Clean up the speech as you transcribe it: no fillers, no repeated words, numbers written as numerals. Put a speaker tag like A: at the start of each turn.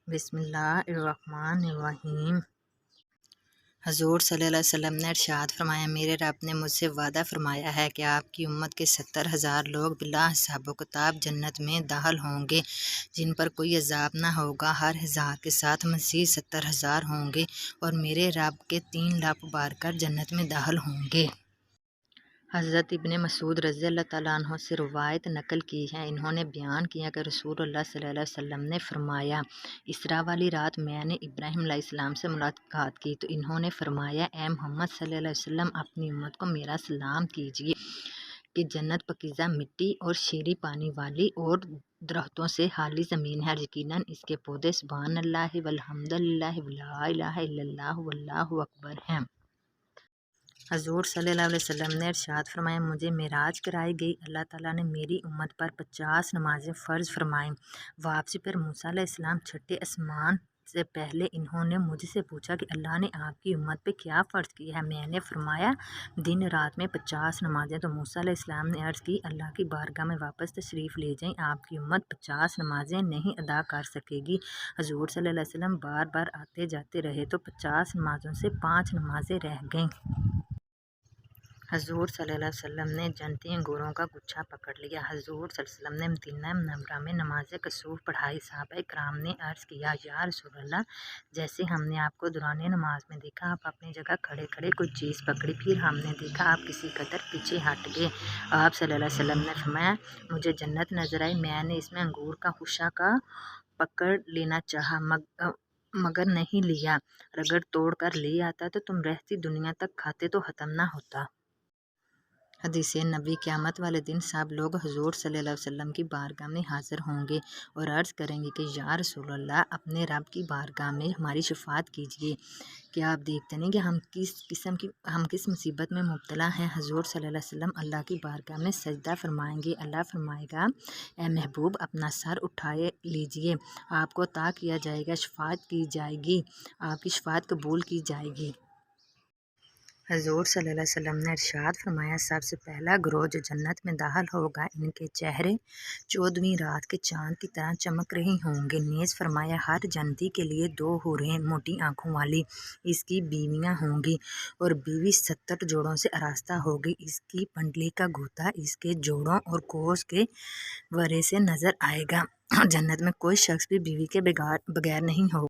A: بسم اللہ الرحمن الرحیم۔ حضور صلی اللہ علیہ وسلم نے ارشاد فرمایا، میرے رب نے مجھ سے وعدہ فرمایا ہے کہ آپ کی امت کے 70,000 لوگ بلا حساب و کتاب جنت میں داخل ہوں گے، جن پر کوئی عذاب نہ ہوگا۔ ہر 1000 کے ساتھ مزید 70,000 ہوں گے اور میرے رب کے 3 لفظ بار کر جنت میں داخل ہوں گے۔ حضرت ابن مسعود رضی اللہ تعالیٰ عنہ سے روایت نقل کی ہے، انہوں نے بیان کیا کہ رسول اللہ صلی اللہ علیہ وسلم نے فرمایا، اسراء والی رات میں نے ابراہیم علیہ السلام سے ملاقات کی تو انہوں نے فرمایا، اے محمد صلی اللہ علیہ وسلم، اپنی امت کو میرا سلام کیجیے کہ جنت پاکیزہ مٹی اور شیریں پانی والی اور درختوں سے خالی زمین ہے، یقیناً اس کے پودے سبحان اللہ والحمد للہ ولا الہ الا اللہ واللہ اکبر ہیں۔ حضور صلی اللہ علیہ وسلم نے ارشاد فرمایا، مجھے معراج کرائی گئی، اللہ تعالیٰ نے میری امت پر 50 نمازیں فرض فرمائیں۔ واپسی پر موسیٰ علیہ السلام چھٹے آسمان سے پہلے انہوں نے مجھ سے پوچھا کہ اللہ نے آپ کی امت پہ کیا فرض کیا ہے؟ میں نے فرمایا، دن رات میں 50 نمازیں۔ تو موسیٰ علیہ السلام نے عرض کی، اللہ کی بارگاہ میں واپس تشریف لے جائیں، آپ کی امت 50 نمازیں نہیں ادا کر سکے گی۔ حضور صلی اللہ علیہ وسلم بار بار آتے جاتے رہے تو 50 نمازوں سے 5 نمازیں رہ گئیں۔ حضور صلی اللہ علیہ وسلم نے جنتی انگوروں کا گچھا پکڑ لیا۔ حضور صلی اللہ علیہ وسلم نے مدینہ منورہ میں نماز کسوف پڑھائی۔ صحابہ کرام نے عرض کیا، یا رسول اللہ، جیسے ہم نے آپ کو دوران نماز میں دیکھا، آپ اپنی جگہ کھڑے کھڑے کوئی چیز پکڑی، پھر ہم نے دیکھا آپ کسی قدر پیچھے ہٹ گئے۔ آپ صلی اللہ علیہ وسلم نے فرمایا، مجھے جنت نظر آئی، میں نے اس میں انگور کا خوشہ کا پکڑ لینا چاہا مگر نہیں لیا، اگر توڑ کر لے آتا تو تم رہتی دنیا تک کھاتے تو ختم نہ ہوتا۔ حدیث نبوی، قیامت والے دن سب لوگ حضور صلی اللہ علیہ وسلم کی بارگاہ میں حاضر ہوں گے اور عرض کریں گے کہ یا رسول اللہ، اپنے رب کی بارگاہ میں ہماری شفاعت کیجیے، کیا آپ دیکھتے نہیں کہ ہم کس مصیبت میں مبتلا ہیں؟ حضور صلی اللہ علیہ وسلم اللہ کی بارگاہ میں سجدہ فرمائیں گے، اللہ فرمائے گا، اے محبوب، اپنا سر اٹھائے لیجیے، آپ کو عطا کیا جائے گا، شفاعت کی جائے گی، آپ کی شفاعت قبول کی جائے گی۔ حضور صلی اللہ علیہ وسلم نے ارشاد فرمایا، سب سے پہلا گروہ جو جنت میں داخل ہوگا، ان کے چہرے 14ویں رات کے چاند کی طرح چمک رہے ہوں گے۔ نیز فرمایا، ہر جنتی کے لیے 2 حوریں موٹی آنکھوں والی اس کی بیویاں ہوں گی اور بیوی 70 جوڑوں سے آراستہ ہوگی، اس کی پنڈلی کا غوطہ اس کے جوڑوں اور کوس کے ورے سے نظر آئے گا۔ جنت میں کوئی شخص بھی بیوی کے بغیر نہیں ہوگا۔